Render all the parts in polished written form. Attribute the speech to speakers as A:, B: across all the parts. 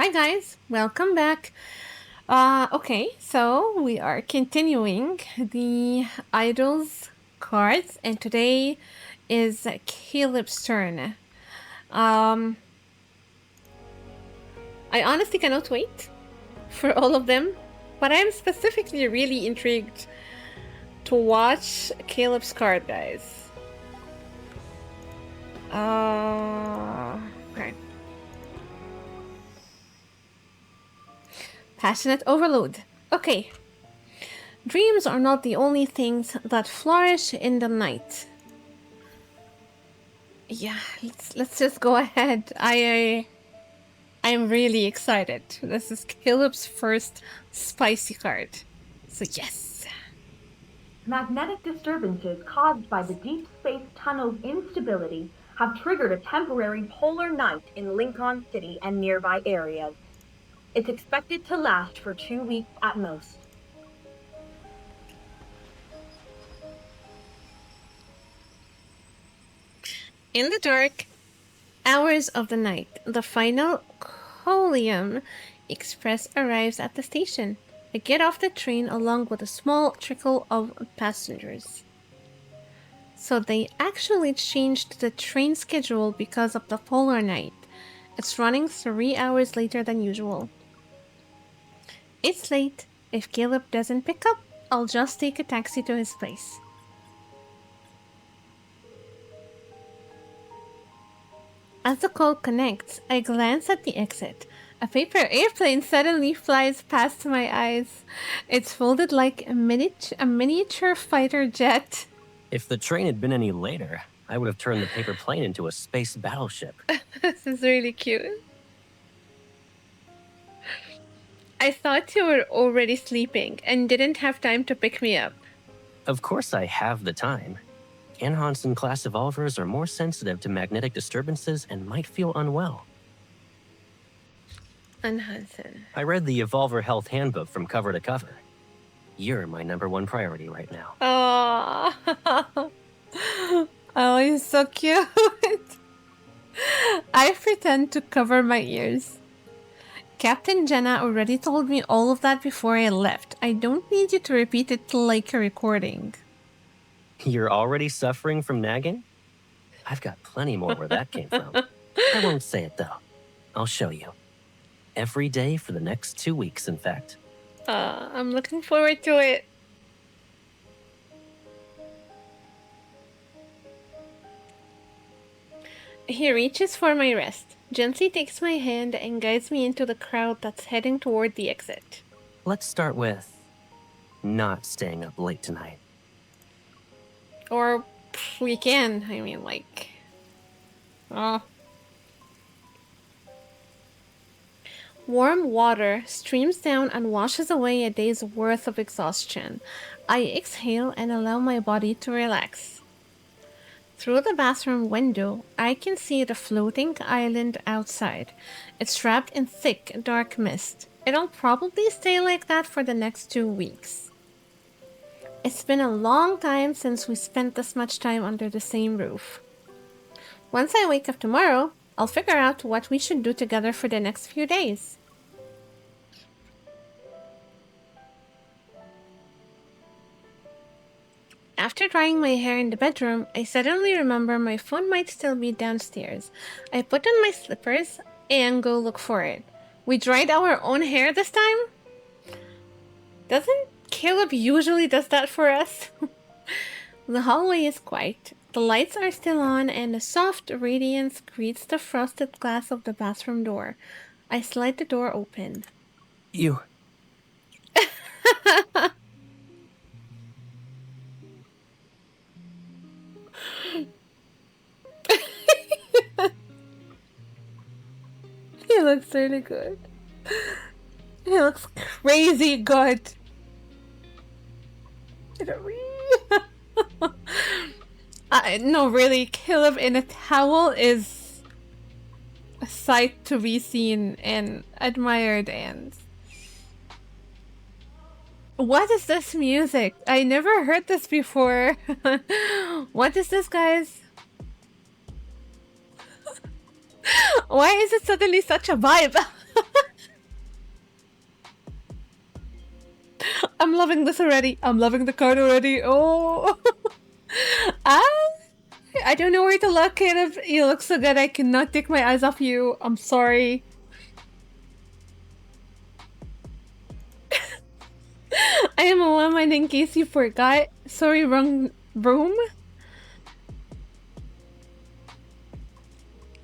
A: Hi guys, welcome back. Okay, so we are continuing the idols cards, and today is Caleb's turn. Um, I honestly cannot wait for all of them, but I'm specifically really intrigued to watch Caleb's card, guys. Okay. Passionate overload. Okay. Dreams are not the only things that flourish in the night. Yeah, let's just go ahead. I'm really excited. This is Caleb's first spicy card. So yes.
B: Magnetic disturbances caused by the deep space tunnel's instability have triggered a temporary polar night in Lincoln City and nearby areas. It's expected to last for 2 weeks at most.
A: In the dark hours of the night, the final Colium Express arrives at the station. I get off the train along with a small trickle of passengers. So they actually changed the train schedule because of the polar night. It's running 3 hours later than usual. It's late. If Caleb doesn't pick up, I'll just take a taxi to his place. As the call connects, I glance at the exit. A paper airplane suddenly flies past my eyes. It's folded like a miniature fighter jet.
C: If the train had been any later, I would have turned the paper plane into a space battleship.
A: This is really cute. I thought you were already sleeping and didn't have time to pick me up.
C: Of course I have the time. Hansen class evolvers are more sensitive to magnetic disturbances and might feel unwell.
A: Hansen.
C: I read the Evolver Health Handbook from cover to cover. You're my #1 priority right now.
A: Oh, oh, he's so cute. I pretend to cover my ears. Captain Jenna already told me all of that before I left. I don't need you to repeat it like a recording.
C: You're already suffering from nagging? I've got plenty more where that came from. I won't say it though. I'll show you. Every day for the next 2 weeks, in fact.
A: I'm looking forward to it. He reaches for my wrist, gently takes my hand, and guides me into the crowd that's heading toward the exit.
C: Let's start with not staying up late tonight.
A: Or we can, I mean, like... Oh. Warm water streams down and washes away a day's worth of exhaustion. I exhale and allow my body to relax. Through the bathroom window, I can see the floating island outside. It's wrapped in thick, dark mist. It'll probably stay like that for the next 2 weeks. It's been a long time since we spent this much time under the same roof. Once I wake up tomorrow, I'll figure out what we should do together for the next few days. After drying my hair in the bedroom, I suddenly remember my phone might still be downstairs. I put on my slippers and go look for it. We dried our own hair this time? Doesn't Caleb usually does that for us? The hallway is quiet. The lights are still on and a soft radiance greets the frosted glass of the bathroom door. I slide the door open.
C: You...
A: He looks really good. He looks crazy good. No, really, Caleb in a towel is a sight to be seen and admired. And what is this music? I never heard this before. What is this, guys? Why is it suddenly such a vibe? I'm loving this already. I'm loving the card already. Oh. Ah, I don't know where to look, Caleb. You look so good. I cannot take my eyes off you. I'm sorry. I am a woman in case you forgot. Sorry, wrong room.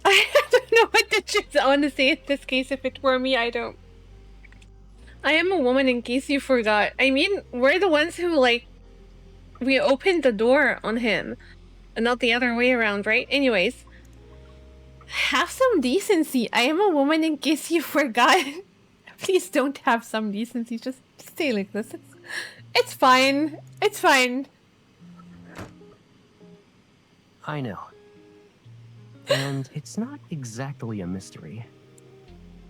A: I don't know what to choose, honestly, in this case. If it were me, I don't. I am a woman in case you forgot. I mean, we're the ones who, like, we opened the door on him. And not the other way around, right? Anyways. Have some decency. I am a woman in case you forgot. Please don't have some decency. Just stay like this. It's fine. It's fine.
C: I know. And it's not exactly a mystery.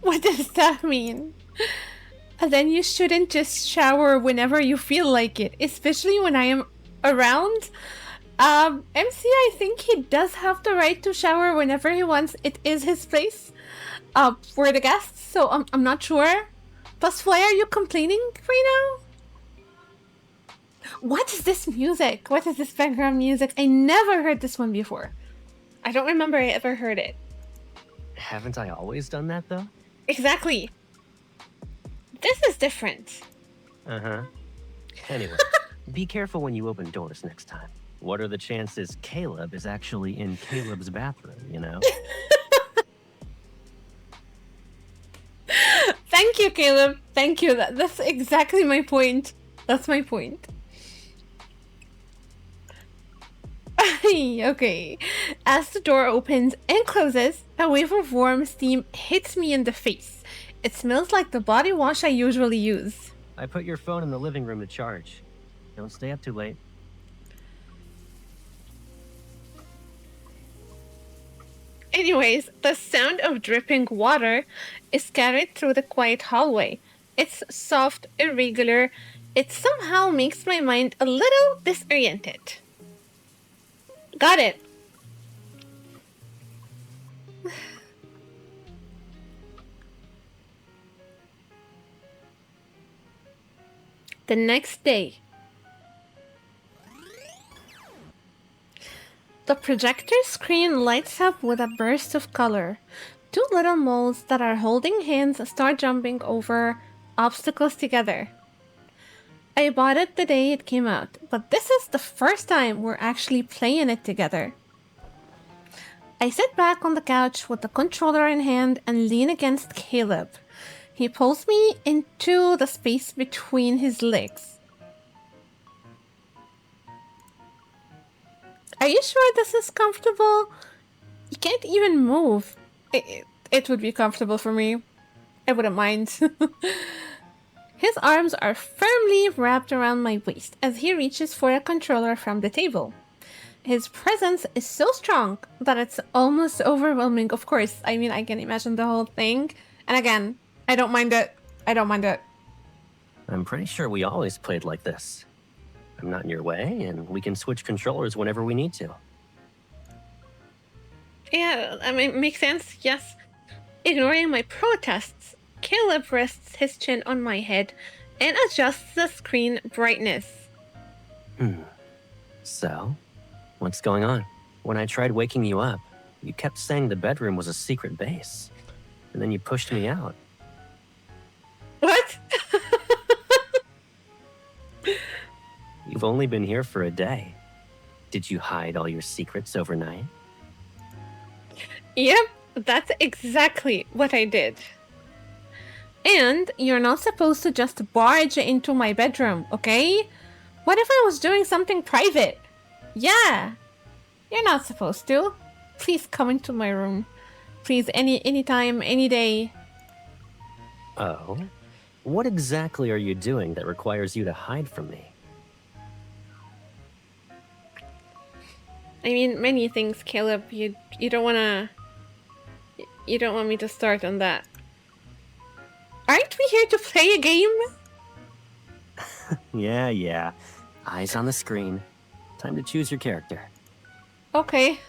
A: What does that mean? And then you shouldn't just shower whenever you feel like it, especially when I am around. MC, I think he does have the right to shower whenever he wants. It is his place. For the guests, so I'm not sure. Plus, why are you complaining right now? What is this music? What is this background music? I never heard this one before. I don't remember I ever heard it.
C: Haven't I always done that, though?
A: Exactly. This is different.
C: Uh-huh. Anyway, be careful when you open doors next time. What are the chances Caleb is actually in Caleb's bathroom, you know?
A: Thank you, Caleb. Thank you. That's exactly my point. That's my point. Okay. As the door opens and closes, a wave of warm steam hits me in the face. It smells like the body wash I usually use.
C: I put your phone in the living room to charge. Don't stay up too late.
A: Anyways, the sound of dripping water is carried through the quiet hallway. It's soft, irregular. It somehow makes my mind a little disoriented. Got it. The next day. The projector screen lights up with a burst of color. Two little moles that are holding hands start jumping over obstacles together. I bought it the day it came out, but this is the first time we're actually playing it together. I sit back on the couch with the controller in hand and lean against Caleb. He pulls me into the space between his legs. Are you sure this is comfortable? You can't even move. It would be comfortable for me. I wouldn't mind. His arms are firmly wrapped around my waist as he reaches for a controller from the table. His presence is so strong that it's almost overwhelming. Of course, I mean, I can imagine the whole thing. And again, I don't mind it. I don't mind it.
C: I'm pretty sure we always played like this. I'm not in your way, and we can switch controllers whenever we need to.
A: Yeah, I mean, makes sense, yes. Ignoring my protests, Caleb rests his chin on my head and adjusts the screen brightness.
C: So, what's going on? When I tried waking you up, you kept saying the bedroom was a secret base. And then you pushed me out.
A: What?
C: You've only been here for a day. Did you hide all your secrets overnight?
A: Yep, that's exactly what I did. And you're not supposed to just barge into my bedroom, okay? What if I was doing something private? Yeah, you're not supposed to. Please come into my room. Please, anytime, any day.
C: Oh? What exactly are you doing that requires you to hide from me?
A: I mean, many things, Caleb. You don't wanna... You don't want me to start on that. Aren't we here to play a game?
C: Yeah. Eyes on the screen. Time to choose your character.
A: Okay.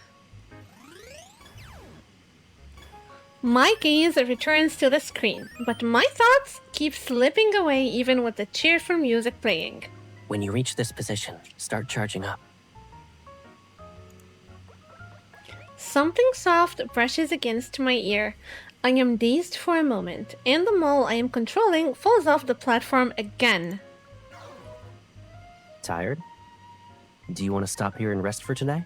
A: My gaze returns to the screen, but my thoughts keep slipping away even with the cheerful music playing.
C: When you reach this position, start charging up.
A: Something soft brushes against my ear. I am dazed for a moment, and the mole I am controlling falls off the platform again.
C: Tired? Do you want to stop here and rest for today?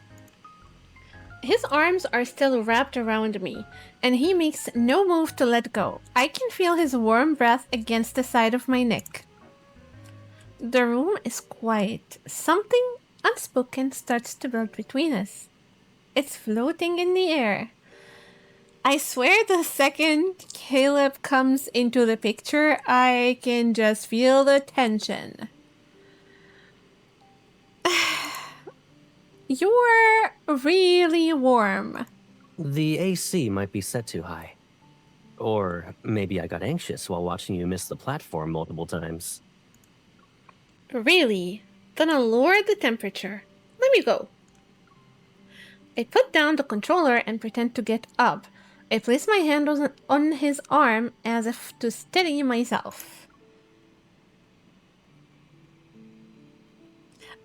A: His arms are still wrapped around me, and he makes no move to let go. I can feel his warm breath against the side of my neck. The room is quiet. Something unspoken starts to build between us. It's floating in the air. I swear the second Caleb comes into the picture, I can just feel the tension. You're really warm.
C: The AC might be set too high. Or maybe I got anxious while watching you miss the platform multiple times.
A: Really? Then I'll lower the temperature. Let me go. I put down the controller and pretend to get up. I place my hand on his arm as if to steady myself.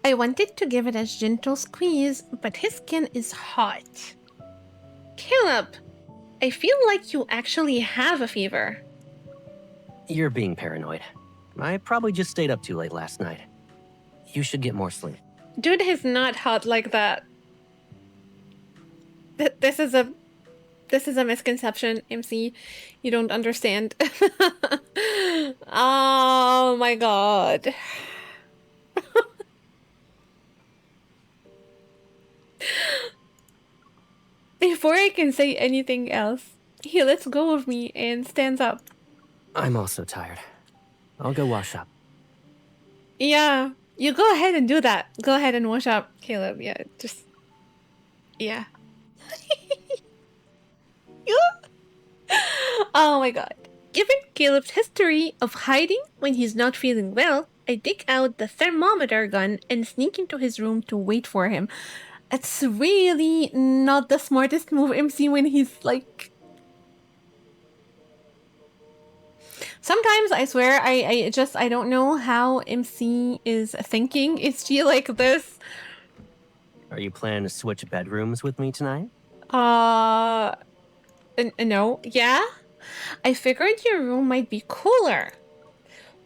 A: I wanted to give it a gentle squeeze, but his skin is hot. Caleb, I feel like you actually have a fever.
C: You're being paranoid. I probably just stayed up too late last night. You should get more sleep.
A: Dude is not hot like that. This is a misconception, MC. You don't understand. Oh my god. Before I can say anything else, he lets go of me and stands up.
C: I'm also tired. I'll go wash up.
A: Yeah, you go ahead and do that. Go ahead and wash up, Caleb. Yeah, just... Yeah. Oh my god. Given Caleb's history of hiding when he's not feeling well, I dig out the thermometer gun and sneak into his room to wait for him. It's really not the smartest move, MC, when he's like... Sometimes I swear I don't know how MC is thinking. Is she like this?
C: Are you planning to switch bedrooms with me tonight?
A: No. Yeah? I figured your room might be cooler.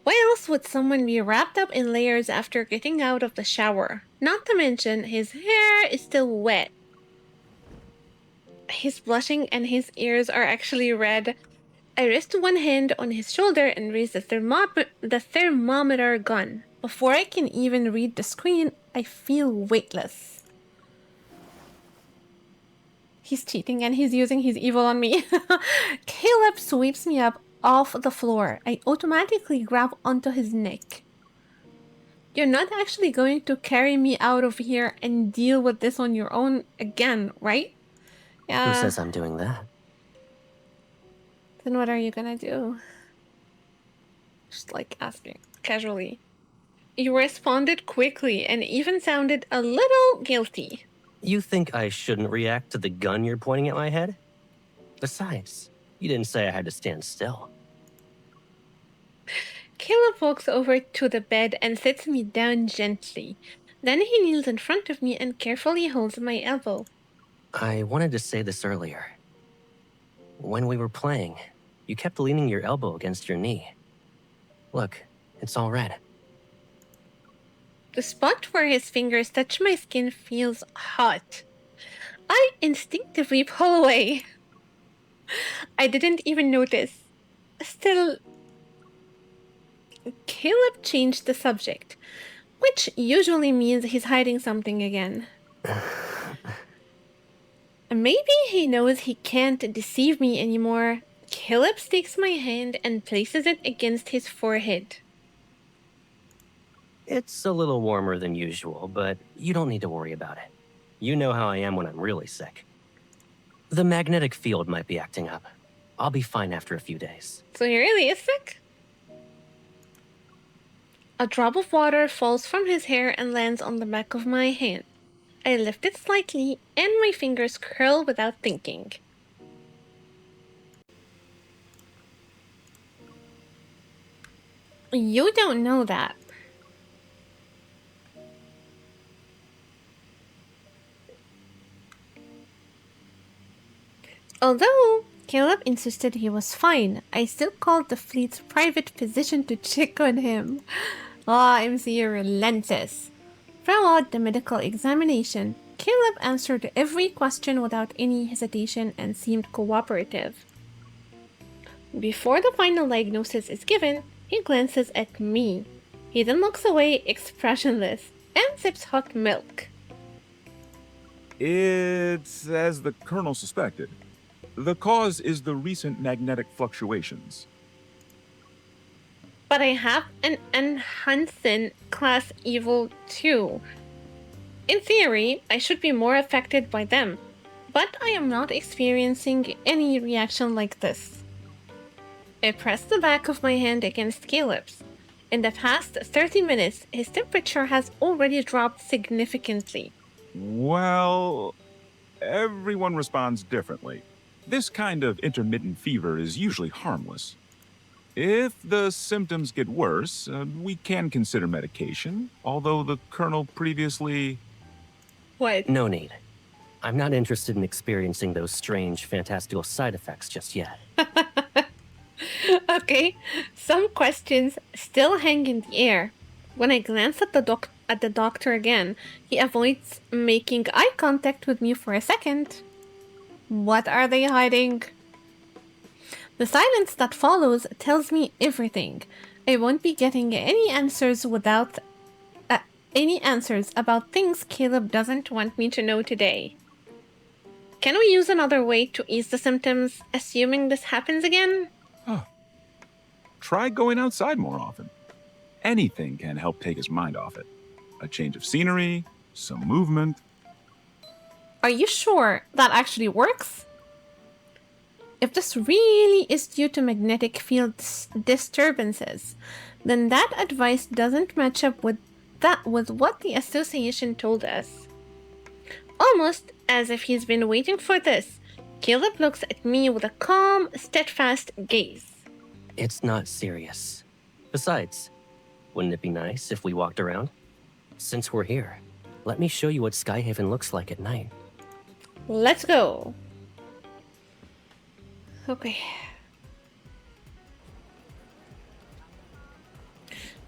A: Why else would someone be wrapped up in layers after getting out of the shower? Not to mention, his hair is still wet. He's blushing and his ears are actually red. I rest one hand on his shoulder and raise the thermometer gun. Before I can even read the screen, I feel weightless. He's cheating and he's using his evil on me. Caleb sweeps me up off the floor. I automatically grab onto his neck. You're not actually going to carry me out of here and deal with this on your own again, right? Yeah.
C: Who says I'm doing that?
A: Then what are you gonna do? Just like asking casually. You responded quickly and even sounded a little guilty.
C: You think I shouldn't react to the gun you're pointing at my head? Besides, you didn't say I had to stand still.
A: Caleb walks over to the bed and sits me down gently. Then he kneels in front of me and carefully holds my elbow.
C: I wanted to say this earlier. When we were playing, you kept leaning your elbow against your knee. Look, it's all red.
A: The spot where his fingers touch my skin feels hot. I instinctively pull away. I didn't even notice. Still, Caleb changed the subject, which usually means he's hiding something again. Maybe he knows he can't deceive me anymore. Caleb takes my hand and places it against his forehead.
C: It's a little warmer than usual, but you don't need to worry about it. You know how I am when I'm really sick. The magnetic field might be acting up. I'll be fine after a few days.
A: So he really is sick? A drop of water falls from his hair and lands on the back of my hand. I lift it slightly and my fingers curl without thinking. You don't know that. Although Caleb insisted he was fine, I still called the fleet's private physician to check on him. MC relentless. Throughout the medical examination, Caleb answered every question without any hesitation and seemed cooperative. Before the final diagnosis is given, he glances at me. He then looks away, expressionless, and sips hot milk.
D: It's as the Colonel suspected. The cause is the recent magnetic fluctuations.
A: But I have an Enhancen class evil too. In theory, I should be more affected by them, but I am not experiencing any reaction like this. I press the back of my hand against Caleb's. In the past 30 minutes, his temperature has already dropped significantly.
D: Well, everyone responds differently. This kind of intermittent fever is usually harmless. If the symptoms get worse, we can consider medication, although the Colonel previously...
A: What?
C: No need. I'm not interested in experiencing those strange, fantastical side effects just yet.
A: Okay, some questions still hang in the air. When I glance at the doctor again, he avoids making eye contact with me for a second. What are they hiding? The silence that follows tells me everything. I won't be getting any answers about things Caleb doesn't want me to know today. Can we use another way to ease the symptoms, assuming this happens again?
D: Try going outside more often. Anything can help take his mind off it. A change of scenery, some movement.
A: Are you sure that actually works? If this really is due to magnetic field disturbances, then that advice doesn't match up with what the association told us. Almost as if he's been waiting for this, Caleb looks at me with a calm, steadfast gaze.
C: It's not serious. Besides, wouldn't it be nice if we walked around? Since we're here, let me show you what Skyhaven looks like at night.
A: Let's go. Okay.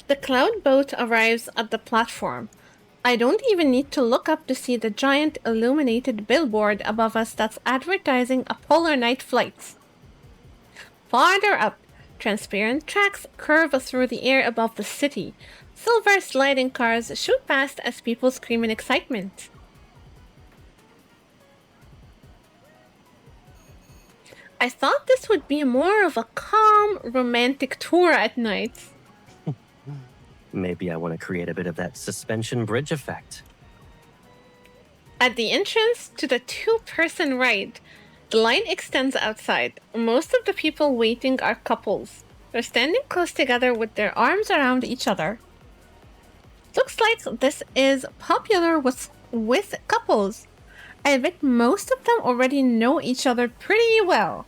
A: The cloud boat arrives at the platform. I don't even need to look up to see the giant illuminated billboard above us that's advertising a polar night flight. Farther up, transparent tracks curve through the air above the city. Silver sliding cars shoot past as people scream in excitement. I thought this would be more of a calm, romantic tour at night.
C: Maybe I want to create a bit of that suspension bridge effect.
A: At the entrance to the two-person ride, the line extends outside. Most of the people waiting are couples. They're standing close together with their arms around each other. Looks like this is popular with couples. I bet most of them already know each other pretty well.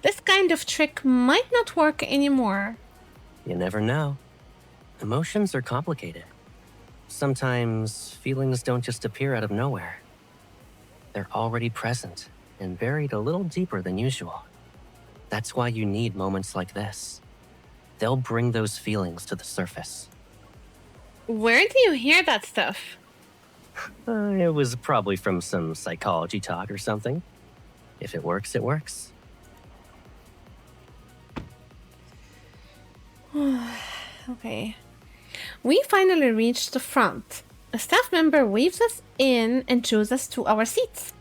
A: This kind of trick might not work anymore.
C: You never know. Emotions are complicated. Sometimes feelings don't just appear out of nowhere. They're already present and buried a little deeper than usual. That's why you need moments like this. They'll bring those feelings to the surface.
A: Where do you hear that stuff?
C: It was probably from some psychology talk or something. If it works, it works.
A: Okay. We finally reached the front. A staff member waves us in and shows us to our seats.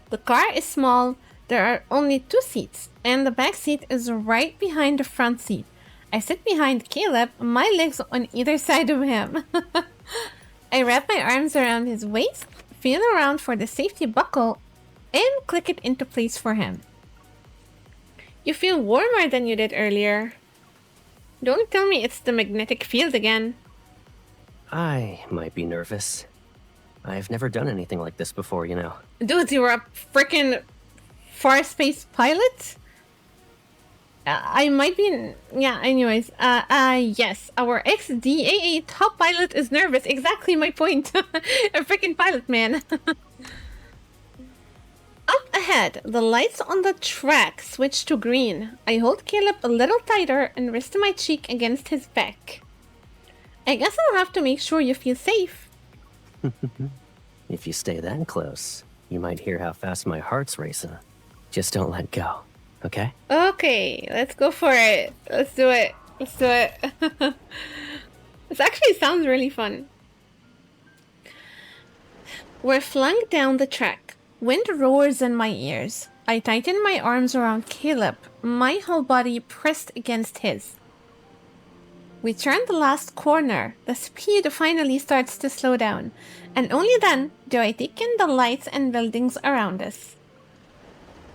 A: The car is small, there are only 2 seats, and the back seat is right behind the front seat. I sit behind Caleb, my legs on either side of him. I wrap my arms around his waist, feel around for the safety buckle, and click it into place for him. You feel warmer than you did earlier. Don't tell me it's the magnetic field again.
C: I might be nervous. I've never done anything like this before, you know.
A: Dude, you were a freaking far space pilot? I might be. Yeah. Anyways. Yes. Our ex-DAA top pilot is nervous. Exactly my point. A freaking pilot, man. Up ahead, the lights on the track switch to green. I hold Caleb a little tighter and rest my cheek against his back. I guess I'll have to make sure you feel safe.
C: If you stay that close, you might hear how fast my heart's racing. Just don't let go, okay?
A: Okay, let's go for it. Let's do it. Let's do it. This actually sounds really fun. We're flung down the track. Wind roars in my ears. I tighten my arms around Caleb, my whole body pressed against his. We turn the last corner. The speed finally starts to slow down, and only then do I take in the lights and buildings around us.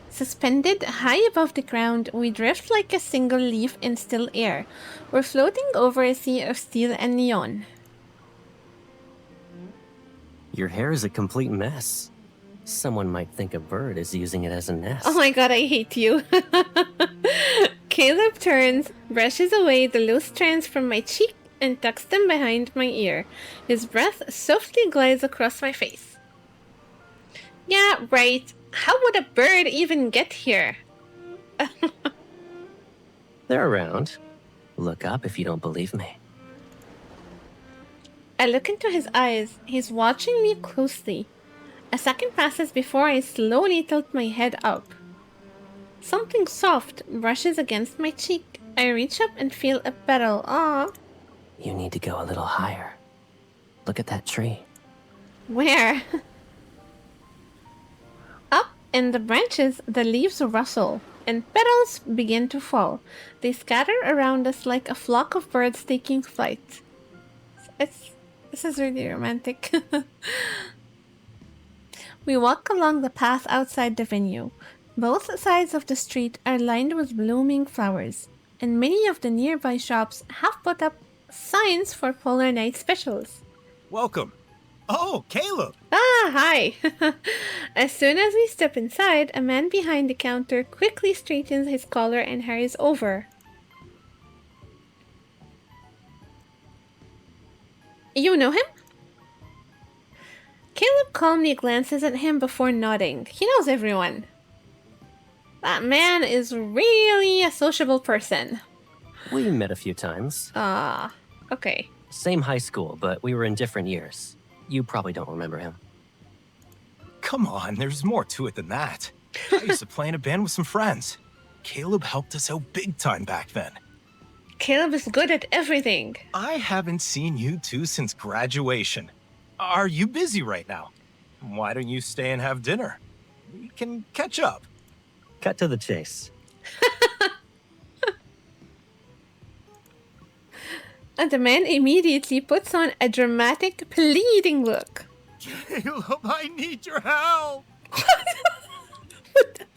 A: Suspended high above the ground, we drift like a single leaf in still air. We're floating over a sea of steel and neon.
C: Your hair is a complete mess. Someone might think a bird is using it as a nest.
A: Oh my god, I hate you. Caleb turns, brushes away the loose strands from my cheek, and tucks them behind my ear. His breath softly glides across my face. Yeah, right. How would a bird even get here?
C: They're around. Look up if you don't believe me.
A: I look into his eyes. He's watching me closely. A second passes before I slowly tilt my head up. Something soft brushes against my cheek. I reach up and feel a petal. Ah.
C: You need to go a little higher. Look at that tree.
A: Where? Up in the branches, the leaves rustle, and petals begin to fall. They scatter around us like a flock of birds taking flight. This is really romantic. We walk along the path outside the venue. Both sides of the street are lined with blooming flowers, and many of the nearby shops have put up signs for Polar Night specials.
E: Welcome. Oh, Caleb!
A: Ah, hi! As soon as we step inside, a man behind the counter quickly straightens his collar and hurries over. You know him? Caleb calmly glances at him before nodding. He knows everyone. That man is really a sociable person.
C: We met a few times.
A: Ah, okay.
C: Same high school, but we were in different years. You probably don't remember him.
E: Come on, there's more to it than that. I used to play in a band with some friends. Caleb helped us out big time back then.
A: Caleb is good at everything.
E: I haven't seen you two since graduation. Are you busy right now? Why don't you stay and have dinner? We can catch up.
C: Cut to the chase.
A: And the man immediately puts on a dramatic, pleading look.
E: Caleb, I need your help!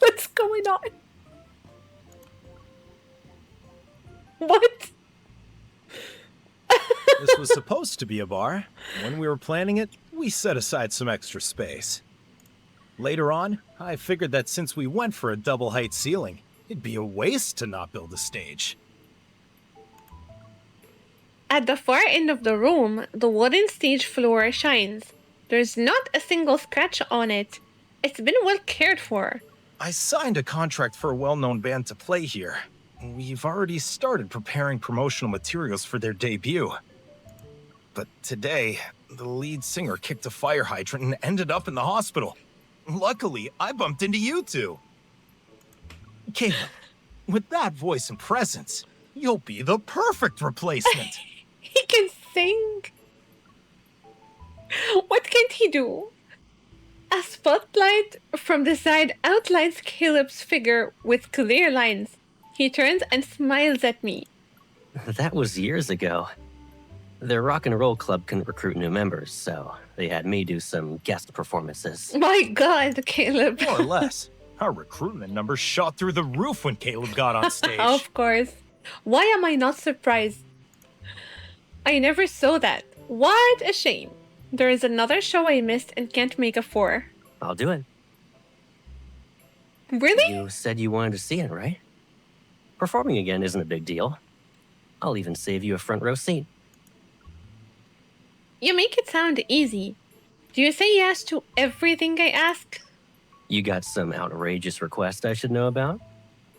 A: What's going on? What?
E: This was supposed to be a bar. When we were planning it, we set aside some extra space. Later on, I figured that since we went for a double height ceiling, it'd be a waste to not build a stage.
A: At the far end of the room, the wooden stage floor shines. There's not a single scratch on it. It's been well cared for.
E: I signed a contract for a well-known band to play here. We've already started preparing promotional materials for their debut. But today, the lead singer kicked a fire hydrant and ended up in the hospital. Luckily, I bumped into you two. Caleb, with that voice and presence, you'll be the perfect replacement.
A: He can sing. What can't he do? A spotlight from the side outlines Caleb's figure with clear lines. He turns and smiles at me.
C: That was years ago. Their rock and roll club couldn't recruit new members, so they had me do some guest performances.
A: My God, Caleb.
E: More or less. Our recruitment numbers shot through the roof when Caleb got on stage.
A: Of course. Why am I not surprised? I never saw that. What a shame. There is another show I missed and can't make up for.
C: I'll do it.
A: Really?
C: You said you wanted to see it, right? Performing again isn't a big deal. I'll even save you a front row seat.
A: You make it sound easy. Do you say yes to everything I ask?
C: You got some outrageous request I should know about?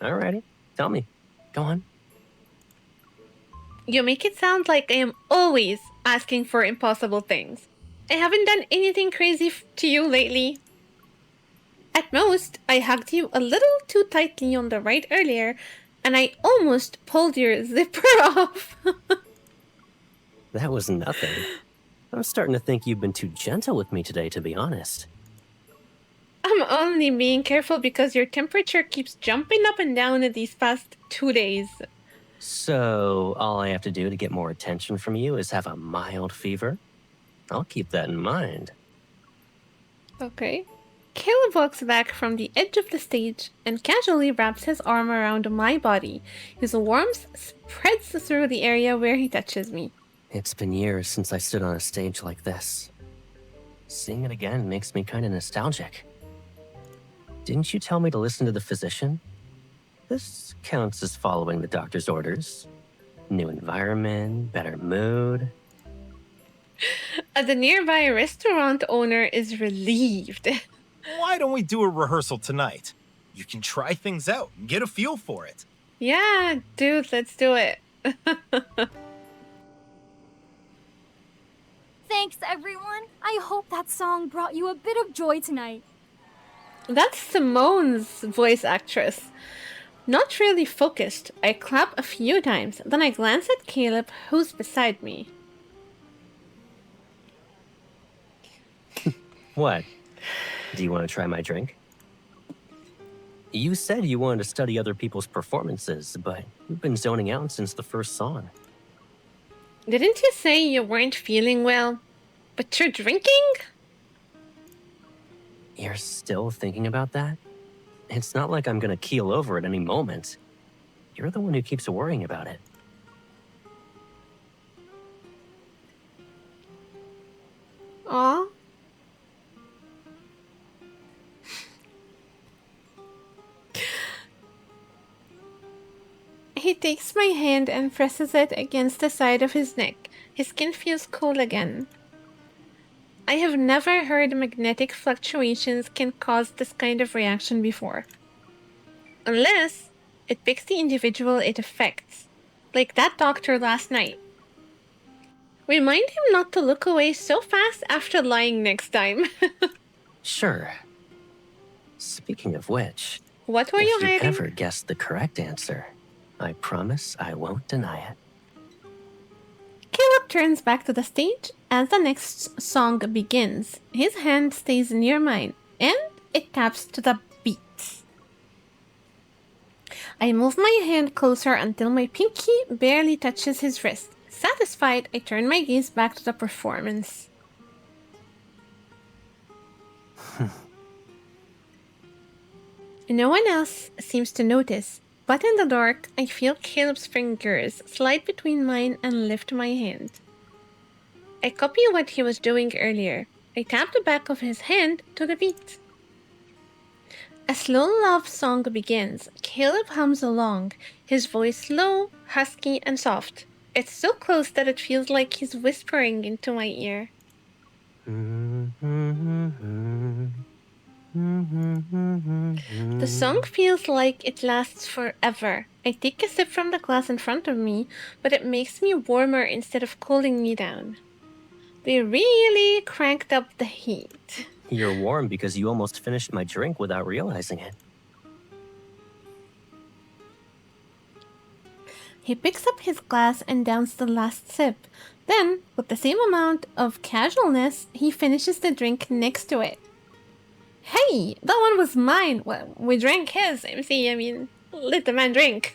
C: Alrighty, tell me. Go on.
A: You make it sound like I am always asking for impossible things. I haven't done anything crazy to you lately. At most, I hugged you a little too tightly on the right earlier, and I almost pulled your zipper off.
C: That was nothing. I'm starting to think you've been too gentle with me today, to be honest.
A: I'm only being careful because your temperature keeps jumping up and down in these past 2 days.
C: So, all I have to do to get more attention from you is have a mild fever? I'll keep that in mind.
A: Okay. Caleb walks back from the edge of the stage and casually wraps his arm around my body. His warmth spreads through the area where he touches me.
C: It's been years since I stood on a stage like this. Seeing it again makes me kind of nostalgic. Didn't you tell me to listen to the physician? This counts as following the doctor's orders. New environment, better mood.
A: The nearby restaurant owner is relieved.
E: Why don't we do a rehearsal tonight? You can try things out and get a feel for it.
A: Yeah, dude, let's do it.
F: Thanks, everyone. I hope that song brought you a bit of joy tonight.
A: That's Simone's voice actress. Not really focused. I clap a few times, then I glance at Caleb, who's beside me.
C: What? Do you want to try my drink? You said you wanted to study other people's performances, but you've been zoning out since the first song.
A: Didn't you say you weren't feeling well? But you're drinking?
C: You're still thinking about that? It's not like I'm gonna keel over at any moment. You're the one who keeps worrying about it.
A: Aw. He takes my hand and presses it against the side of his neck. His skin feels cool again. I have never heard magnetic fluctuations can cause this kind of reaction before. Unless it picks the individual it affects. Like that doctor last night. Remind him not to look away so fast after lying next time.
C: Sure. Speaking of which,
A: What were
C: if
A: you
C: you
A: hiding?
C: ever guessed the correct answer, I promise I won't deny it.
A: Caleb turns back to the stage as the next song begins. His hand stays near mine, and it taps to the beat. I move my hand closer until my pinky barely touches his wrist. Satisfied, I turn my gaze back to the performance. No one else seems to notice, but in the dark, I feel Caleb's fingers slide between mine and lift my hand. I copy what he was doing earlier. I tap the back of his hand to the beat. A slow love song begins. Caleb hums along, his voice low, husky, and soft. It's so close that it feels like he's whispering into my ear. The song feels like it lasts forever. I take a sip from the glass in front of me, but it makes me warmer instead of cooling me down. They really cranked up the heat.
C: You're warm because you almost finished my drink without realizing it.
A: He picks up his glass and downs the last sip. Then, with the same amount of casualness, he finishes the drink next to it. Hey, that one was mine. Well, we drank his, MC. I mean, let the man drink.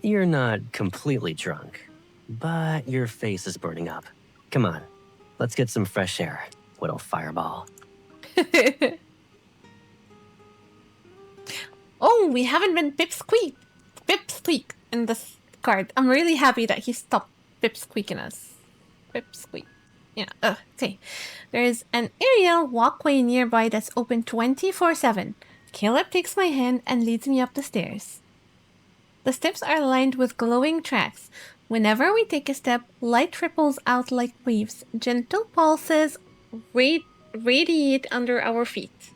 C: You're not completely drunk, but your face is burning up. Come on, let's get some fresh air, little fireball.
A: Oh, we haven't been Pipsqueak in this card. I'm really happy that he stopped Pipsqueaking us. Pipsqueak. Yeah, okay. There's an aerial walkway nearby that's open 24/7. Caleb takes my hand and leads me up the stairs. The steps are lined with glowing tracks. Whenever we take a step, light ripples out like waves. Gentle pulses radiate under our feet.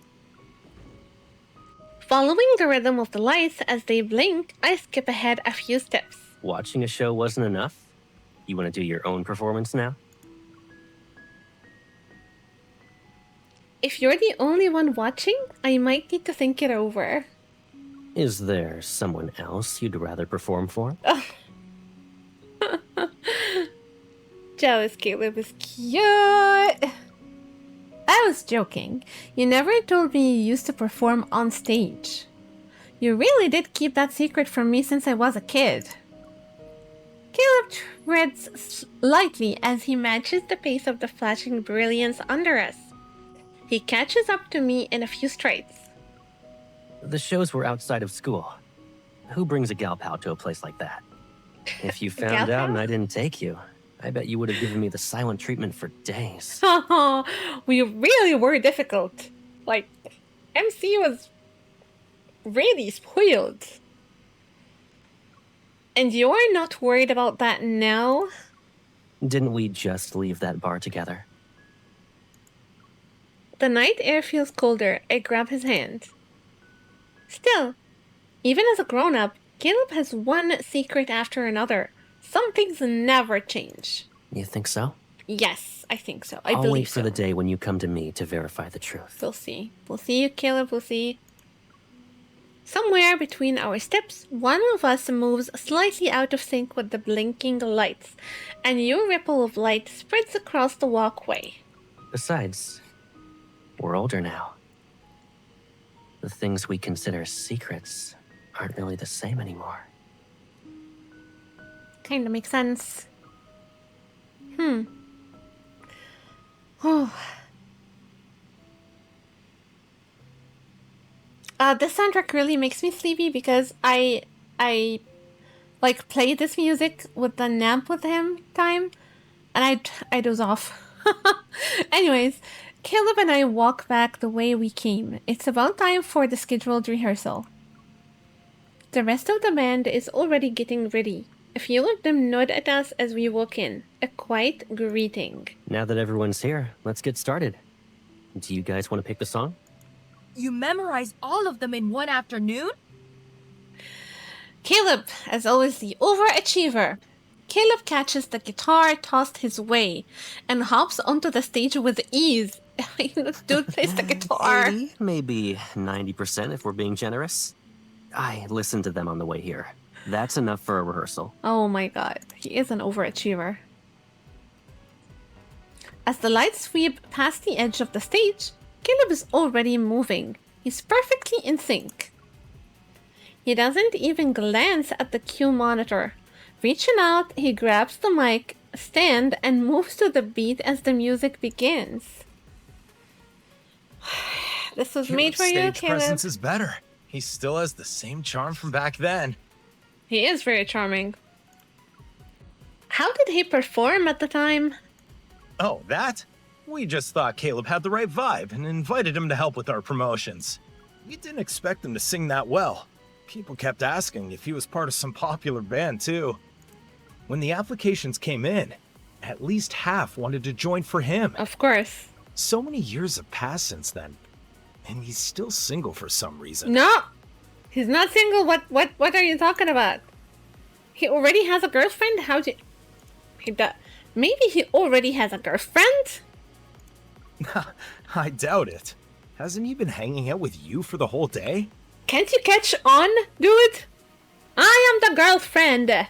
A: Following the rhythm of the lights as they blink, I skip ahead a few steps.
C: Watching a show wasn't enough? You want to do your own performance now?
A: If you're the only one watching, I might need to think it over.
C: Is there someone else you'd rather perform for?
A: Jealous Caleb is cute. I was joking. You never told me you used to perform on stage. You really did keep that secret from me since I was a kid. Caleb treads lightly as he matches the pace of the flashing brilliance under us. He catches up to me in a few strides.
C: The shows were outside of school. Who brings a gal pal to a place like that? If you found out and I didn't take you, I bet you would have given me the silent treatment for days.
A: We really were difficult. Like, MC was really spoiled. And you're not worried about that now?
C: Didn't we just leave that bar together?
A: The night air feels colder. I grab his hand. Still, even as a grown-up, Caleb has one secret after another. Some things never change.
C: You think so?
A: Yes, I think so. I
C: I'll
A: believe
C: wait for
A: so.
C: the day when you come to me to verify the truth.
A: We'll see. We'll see you, Caleb. We'll see. Somewhere between our steps, one of us moves slightly out of sync with the blinking lights. A new ripple of light spreads across the walkway.
C: Besides, we're older now. The things we consider secrets aren't really the same anymore.
A: Kinda makes sense. Oh. This soundtrack really makes me sleepy because I like play this music with the nap with him time, and I doze off. Anyways, Caleb and I walk back the way we came. It's about time for the scheduled rehearsal. The rest of the band is already getting ready. A few of them nod at us as we walk in, a quiet greeting.
C: Now that everyone's here, let's get started. Do you guys want to pick the song?
G: You memorized all of them in one afternoon?
A: Caleb, as always, the overachiever. Caleb catches the guitar tossed his way and hops onto the stage with ease. This dude plays the guitar.
C: 80, maybe 90% if we're being generous. I listened to them on the way here. That's enough for a rehearsal.
A: Oh my god, he is an overachiever. As the lights sweep past the edge of the stage, Caleb is already moving. He's perfectly in sync. He doesn't even glance at the cue monitor. Reaching out, he grabs the mic stand and moves to the beat as the music begins. This was made for you,
E: Stage
A: Caleb.
E: presence is better. He still has the same charm from back then.
A: He is very charming. How did he perform at the time?
E: Oh, that? We just thought Caleb had the right vibe and invited him to help with our promotions. We didn't expect him to sing that well. People kept asking if he was part of some popular band, too. When the applications came in, at least half wanted to join for him.
A: Of course.
E: So many years have passed since then, and he's still single for some reason.
A: No! He's not single. What are you talking about? He already has a girlfriend? How did... Maybe he already has a girlfriend?
E: I doubt it. Hasn't he been hanging out with you for the whole day?
A: Can't you catch on, dude? I am the girlfriend.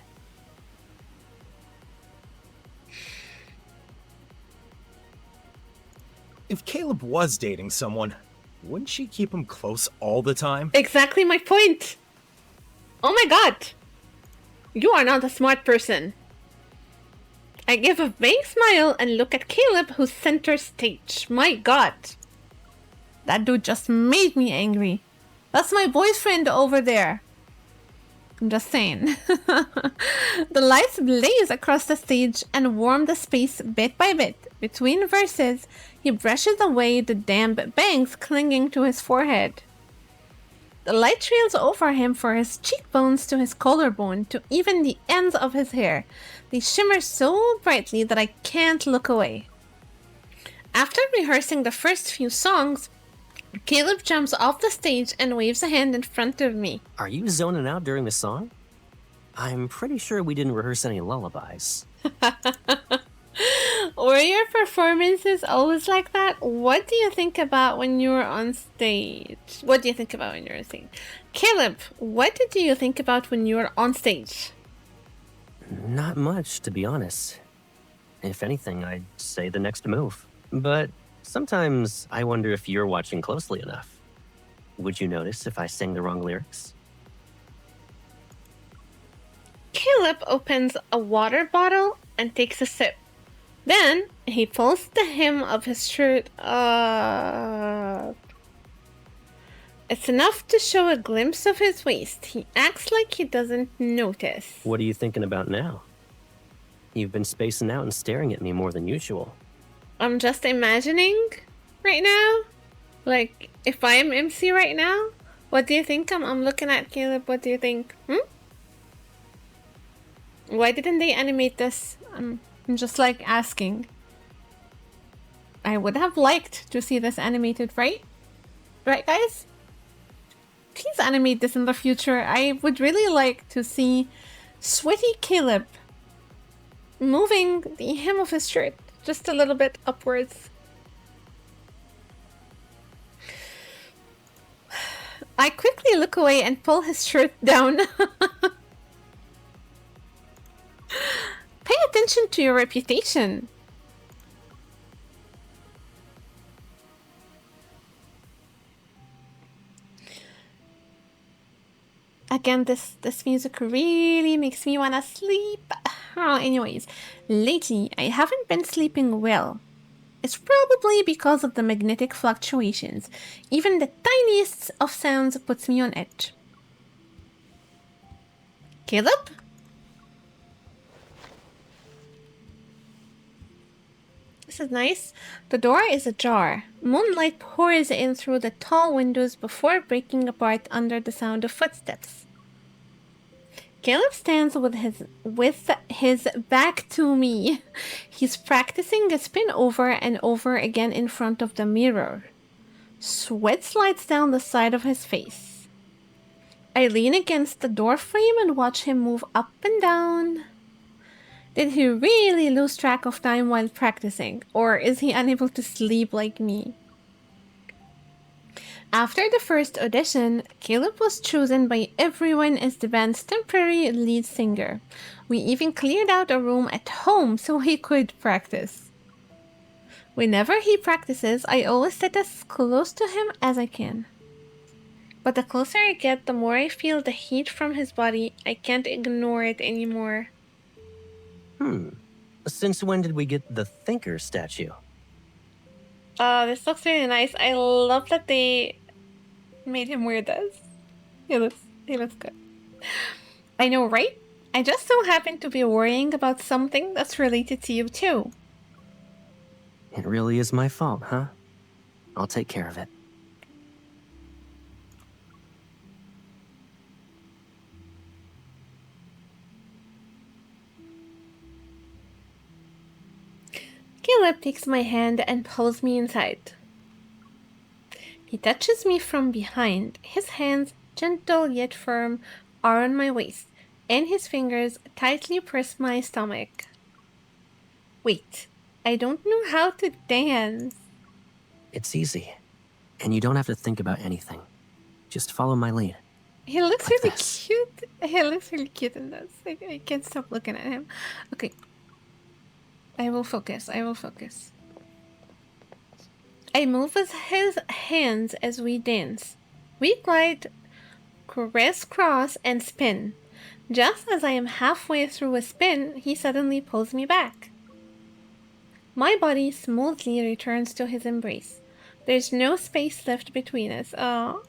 E: If Caleb was dating someone, wouldn't she keep him close all the time?
A: Exactly my point. Oh my god. You are not a smart person. I give a vague smile and look at Caleb, who's center stage. My god. That dude just made me angry. That's my boyfriend over there. I'm just saying. The lights blaze across the stage and warm the space bit by bit. Between verses, he brushes away the damp bangs clinging to his forehead. The light trails over him from his cheekbones to his collarbone to even the ends of his hair. They shimmer so brightly that I can't look away. After rehearsing the first few songs, Caleb jumps off the stage and waves a hand in front of me.
C: Are you zoning out during the song? I'm pretty sure we didn't rehearse any lullabies.
A: Were your performances always like that? What do you think about when you're on stage? What do you think about when you're on stage? Caleb, what did you think about when you were on stage?
C: Not much, to be honest. If anything, I'd say the next move. But sometimes I wonder if you're watching closely enough. Would you notice if I sang the wrong lyrics?
A: Caleb opens a water bottle and takes a sip. Then he pulls the hem of his shirt up. It's enough to show a glimpse of his waist. He acts like he doesn't notice.
C: What are you thinking about now? You've been spacing out and staring at me more than usual.
A: I'm just imagining right now. Like, if I'm MC right now, what do you think I'm looking at, Caleb? What do you think? Why didn't they animate this? I'm just like asking. I would have liked to see this animated, right? Right, guys? Please animate this in the future. I would really like to see sweaty Caleb moving the hem of his shirt just a little bit upwards. I quickly look away and pull his shirt down. Pay attention to your reputation. Again, this music really makes me wanna sleep. Anyways, lately I haven't been sleeping well. It's probably because of the magnetic fluctuations. Even the tiniest of sounds puts me on edge. Caleb? This is nice. The door is ajar. Moonlight pours in through the tall windows before breaking apart under the sound of footsteps. Caleb stands with his back to me. He's practicing a spin over and over again in front of the mirror. Sweat slides down the side of his face. I lean against the door frame and watch him move up and down. Did he really lose track of time while practicing, or is he unable to sleep like me? After the first audition, Caleb was chosen by everyone as the band's temporary lead singer. We even cleared out a room at home so he could practice. Whenever he practices, I always sit as close to him as I can. But the closer I get, the more I feel the heat from his body. I can't ignore it anymore.
C: Since when did we get the Thinker statue?
A: This looks really nice. I love that they made him wear this. He looks good. I know, right? I just so happen to be worrying about something that's related to you too.
C: It really is my fault, huh? I'll take care of it.
A: Caleb takes my hand and pulls me inside. He touches me from behind. His hands, gentle yet firm, are on my waist, and his fingers tightly press my stomach. Wait, I don't know how to dance.
C: It's easy. And you don't have to think about anything. Just follow my lead.
A: He looks
C: Like
A: really
C: this.
A: cute. He looks really cute in this. I can't stop looking at him. Okay. I will focus. I move with his hands as we dance. We glide, crisscross, and spin. Just as I am halfway through a spin, he suddenly pulls me back. My body smoothly returns to his embrace. There's no space left between us. Oh.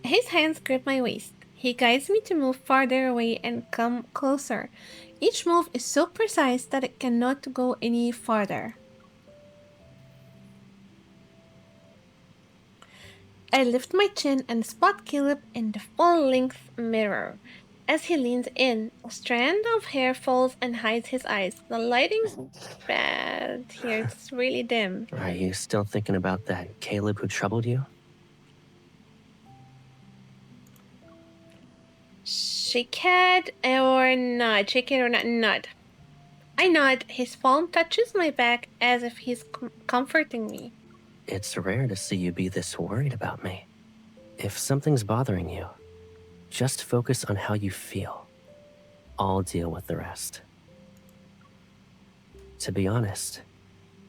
A: His hands grip my waist. He guides me to move farther away and come closer. Each move is so precise that it cannot go any farther. I lift my chin and spot Caleb in the full-length mirror. As he leans in, a strand of hair falls and hides his eyes. The lighting's bad here. It's really dim.
C: Are you still thinking about that Caleb who troubled you?
A: Shake head or nod. Shake it or not nod. I nod. His palm touches my back as if he's comforting me.
C: It's rare to see you be this worried about me. If something's bothering you, just focus on how you feel. I'll deal with the rest. To be honest,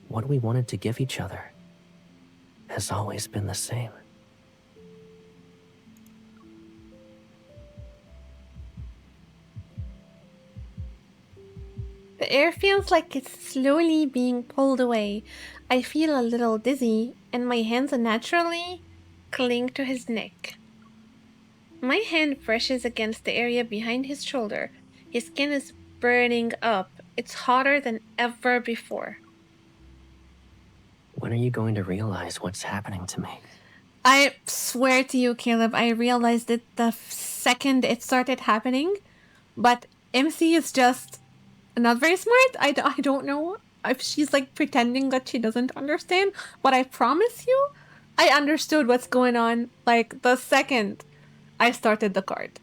C: what we wanted to give each other has always been the same.
A: The air feels like it's slowly being pulled away. I feel a little dizzy, and my hands naturally cling to his neck. My hand brushes against the area behind his shoulder. His skin is burning up. It's hotter than ever before.
C: When are you going to realize what's happening to me?
A: I swear to you, Caleb, I realized it the second it started happening, but MC is just not very smart. I don't know if she's like pretending that she doesn't understand, but I promise you, I understood what's going on like the second I started the card.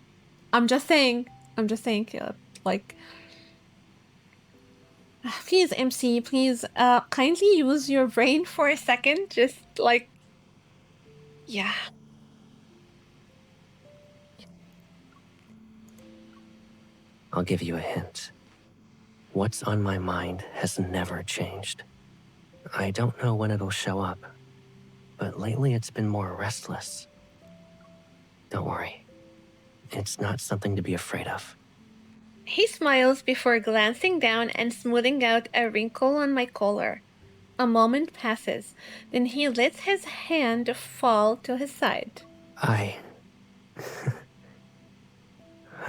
A: I'm just saying, Caleb. Like, please, MC, please, kindly use your brain for a second. Just like, yeah.
C: I'll give you a hint. What's on my mind has never changed. I don't know when it'll show up, but lately it's been more restless. Don't worry. It's not something to be afraid of.
A: He smiles before glancing down and smoothing out a wrinkle on my collar. A moment passes, then he lets his hand fall to his side.
C: I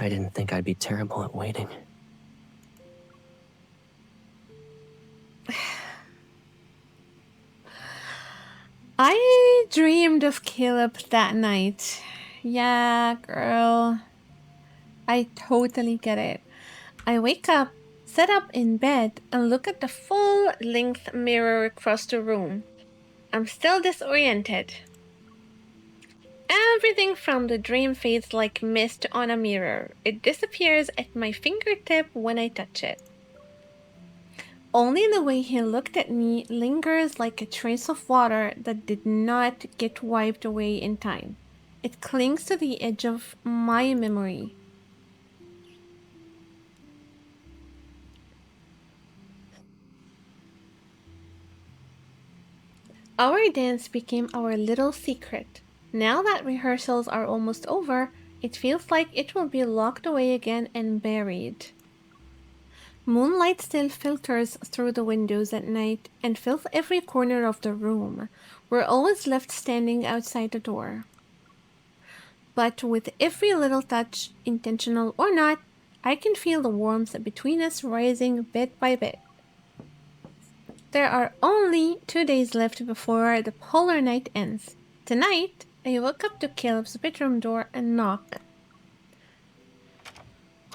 C: didn't think I'd be terrible at waiting.
A: I dreamed of Caleb that night. Yeah, girl. I totally get it. I wake up, sit up in bed, and look at the full-length mirror across the room. I'm still disoriented. Everything from the dream fades like mist on a mirror. It disappears at my fingertip when I touch it. Only the way he looked at me lingers like a trace of water that did not get wiped away in time. It clings to the edge of my memory. Our dance became our little secret. Now that rehearsals are almost over, it feels like it will be locked away again and buried. Moonlight still filters through the windows at night and fills every corner of the room. We're always left standing outside the door. But with every little touch, intentional or not, I can feel the warmth between us rising bit by bit. There are only 2 days left before the polar night ends. Tonight, I woke up to Caleb's bedroom door and knock.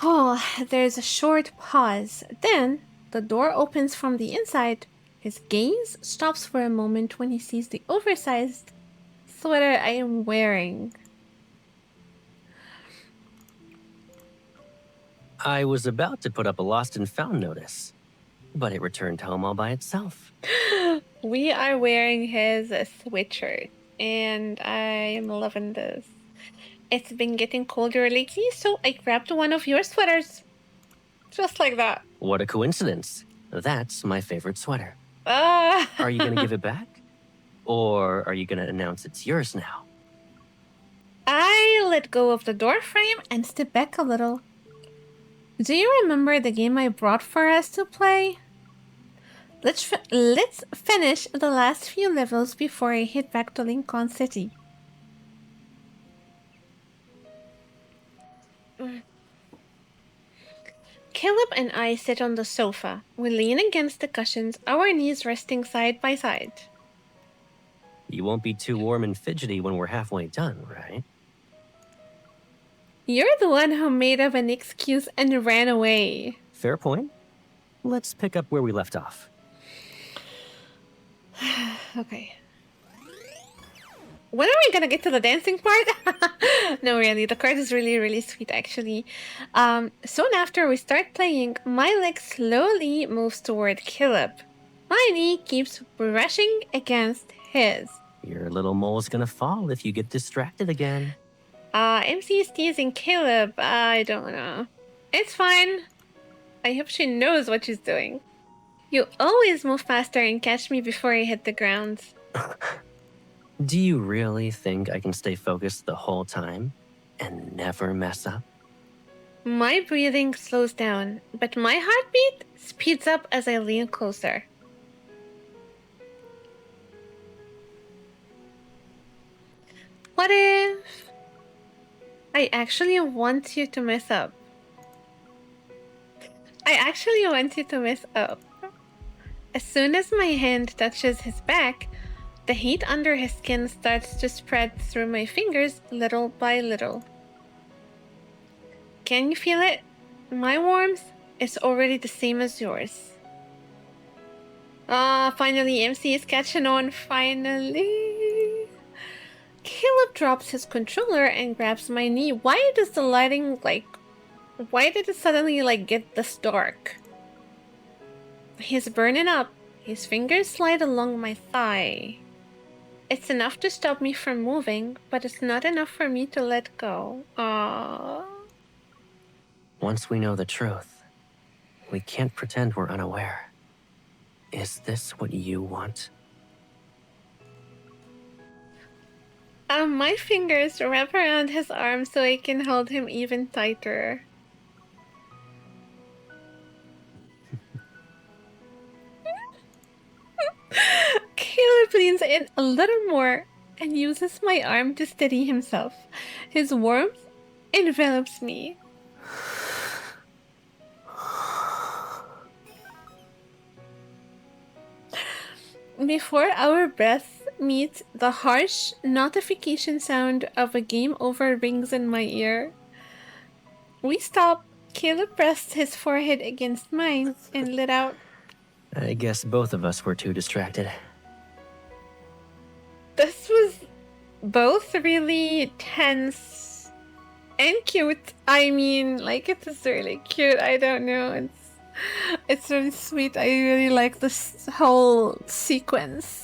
A: Oh, there's a short pause. Then, the door opens from the inside. His gaze stops for a moment when he sees the oversized sweater I am wearing.
C: I was about to put up a lost and found notice, but it returned home all by itself.
A: We are wearing his sweatshirt, and I am loving this. It's been getting colder lately, so I grabbed one of your sweaters. Just like that.
C: What a coincidence. That's my favorite sweater.
A: Ah.
C: Are you gonna give it back? Or are you gonna announce it's yours now?
A: I let go of the door frame and step back a little. Do you remember the game I brought for us to play? Let's finish the last few levels before I head back to Lincoln City. Caleb and I sit on the sofa. We lean against the cushions, our knees resting side by side.
C: You won't be too warm and fidgety when we're halfway done, right?
A: You're the one who made up an excuse and ran away.
C: Fair point. Let's pick up where we left off.
A: Okay. When are we gonna get to the dancing part? No, really, the card is really, really sweet, actually. Soon after we start playing, my leg slowly moves toward Caleb. My knee keeps brushing against his.
C: Your little mole's gonna fall if you get distracted again.
A: MC is teasing Caleb. I don't know. It's fine. I hope she knows what she's doing. You always move faster and catch me before I hit the ground.
C: Do you really think I can stay focused the whole time and never mess up?
A: My breathing slows down, but my heartbeat speeds up as I lean closer. What if I actually want you to mess up? I actually want you to mess up. As soon as my hand touches his back, the heat under his skin starts to spread through my fingers little by little. Can you feel it? My warmth is already the same as yours. Finally, MC is catching on. Finally. Caleb drops his controller and grabs my knee. Why does the lighting, why did it suddenly, get this dark? He's burning up. His fingers slide along my thigh. It's enough to stop me from moving, but it's not enough for me to let go. Aww.
C: Once we know the truth, we can't pretend we're unaware. Is this what you want?
A: My fingers wrap around his arm so I can hold him even tighter. Caleb leans in a little more and uses my arm to steady himself. His warmth envelops me. Before our breaths meet, the harsh notification sound of a game over rings in my ear. We stop. Caleb pressed his forehead against mine and let out.
C: I guess both of us were too distracted.
A: This was both really tense and cute. I mean, it was really cute. I don't know. It's really sweet. I really like this whole sequence.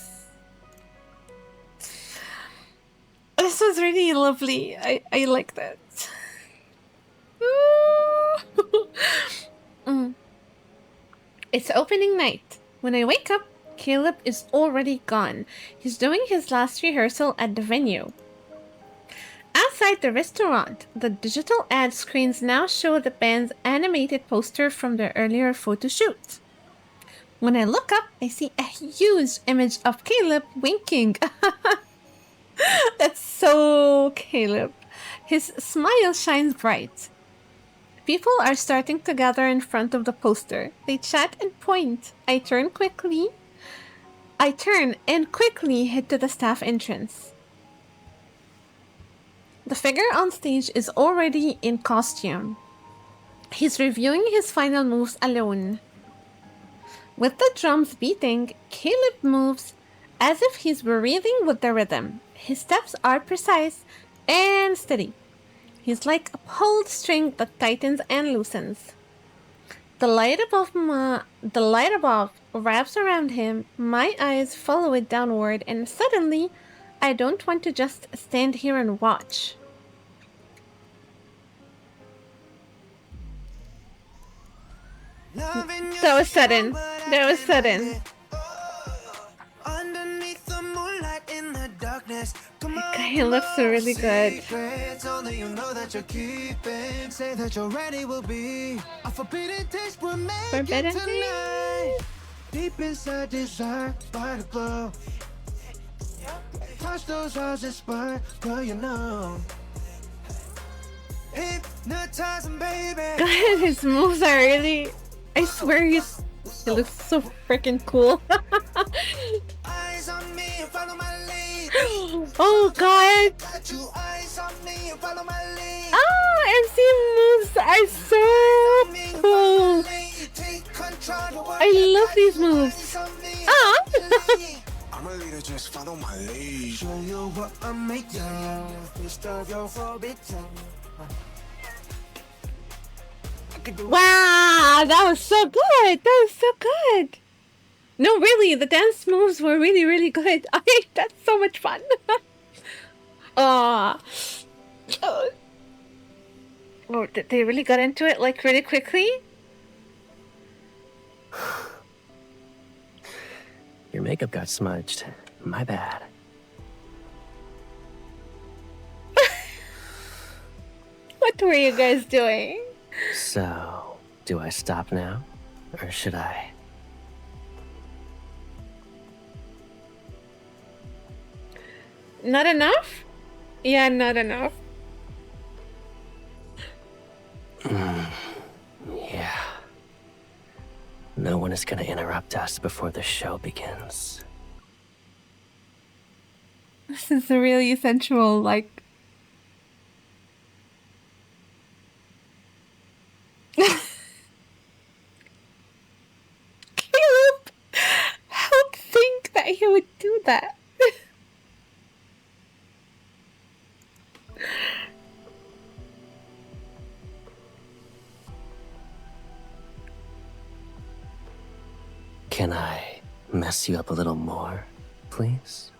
A: This was really lovely. I like that. It's opening night. When I wake up, Caleb is already gone. He's doing his last rehearsal at the venue. Outside the restaurant, the digital ad screens now show the band's animated poster from their earlier photo shoot. When I look up, I see a huge image of Caleb winking. That's so Caleb. His smile shines bright. People are starting to gather in front of the poster. They chat and point. I turn and quickly head to the staff entrance. The figure on stage is already in costume. He's reviewing his final moves alone. With the drums beating, Caleb moves as if he's breathing with the rhythm. His steps are precise and steady. He's like a pulled string that tightens and loosens. The light above wraps around him. My eyes follow it downward, and suddenly, I don't want to just stand here and watch. That was sudden. That was sudden. He looks really good. Forbidden taste.
H: Deep inside desire, by the glow. Touch those eyes and spark, girl, you know. Hypnotizing, baby.
A: God, his moves are really. I swear he looks so freaking cool.
H: Eyes on me, follow my lead.
A: Oh god!
H: Got you eyes on me and follow my lead.
A: Oh, MC moves are so cool.
H: Take control of what
A: I love these moves. Ah!
H: I'm a leader, just follow my lead. Show you what I'm making. Fist of your forbidden.
A: Wow, that was so good. That was so good. No, really, the dance moves were really, really good. That's so much fun. Oh, they really got into it like really quickly.
C: Your makeup got smudged. My bad.
A: What were you guys doing?
C: So, do I stop now? Or should I?
A: Not enough? Yeah, not enough.
C: Yeah. No one is gonna interrupt us before the show begins.
A: This is a really sensual, like... Caleb! Help think that he would do that.
C: Can I mess you up a little more, please?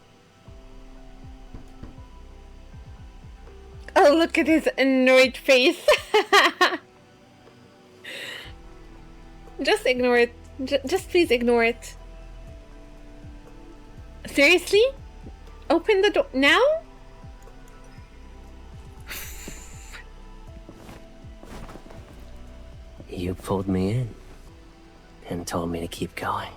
A: Oh, look at his annoyed face. Just ignore it. Just please ignore it. Seriously? Open the door now?
C: You pulled me in and told me to keep going.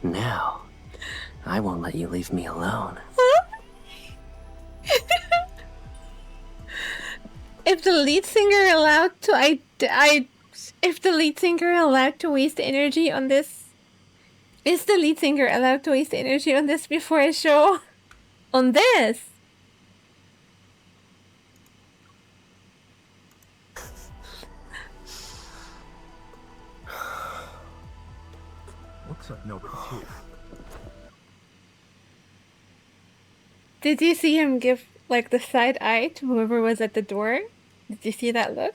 C: Now, I won't let you leave me alone.
A: If the lead singer allowed to if the lead singer allowed to waste energy on this, is the lead singer allowed to waste energy on this before a show? On this?
E: Looks like nobody's here.
A: Did you see him give like the side eye to whoever was at the door? Did you see that look?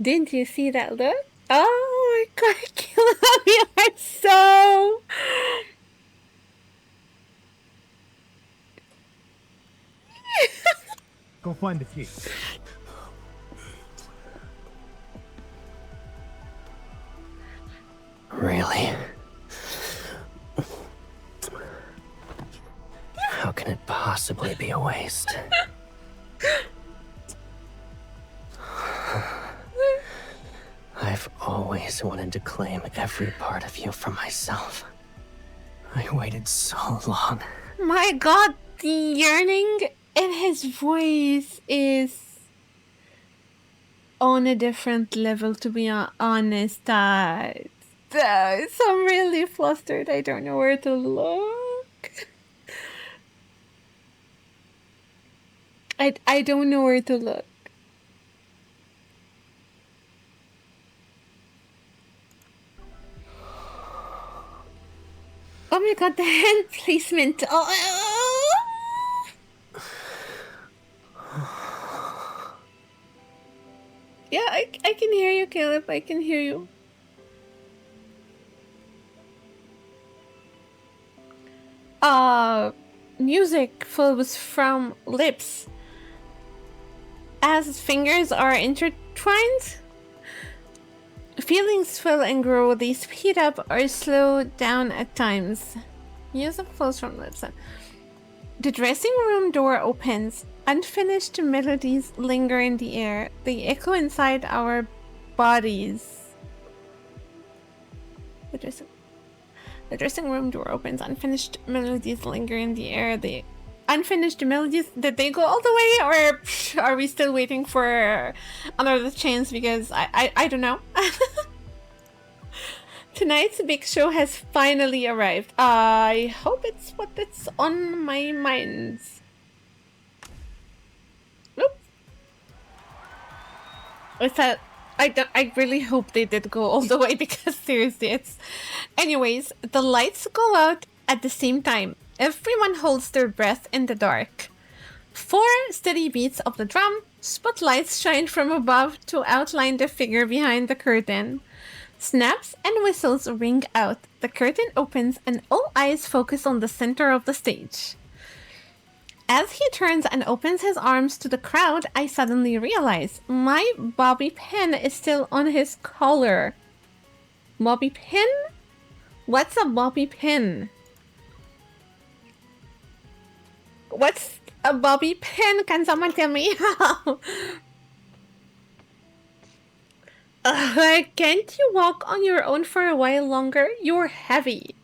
A: Didn't you see that look? Oh my god, Caleb, you are so...
E: Go find the key.
C: Really? How can it possibly be a waste? I've always wanted to claim every part of you for myself. I waited so long.
A: My god, the yearning in his voice is on a different level, to be honest. So I'm really flustered. I don't know where to look. I don't know where to look. Oh my god, the hand placement. Oh. Yeah, I can hear you, Caleb. I can hear you. Music flows from lips as fingers are intertwined. Feelings fill and grow. They speed up or slow down at times. Music flows from lips. The dressing room door opens. Unfinished melodies linger in the air. They echo inside our bodies. The dressing room door opens. Unfinished melodies linger in the air. The unfinished melodies, did they go all the way, or are we still waiting for another chance? Because I don't know. Tonight's big show has finally arrived. I hope it's what that's on my mind. Nope. I really hope they did go all the way because seriously, it's. Anyways, the lights go out at the same time. Everyone holds their breath in the dark. 4 steady beats of the drum, spotlights shine from above to outline the figure behind the curtain. Snaps and whistles ring out. The curtain opens and all eyes focus on the center of the stage. As he turns and opens his arms to the crowd, I suddenly realize my bobby pin is still on his collar. Bobby pin? What's a bobby pin? What's a bobby pin? Can someone tell me how? Can't you walk on your own for a while longer? You're heavy.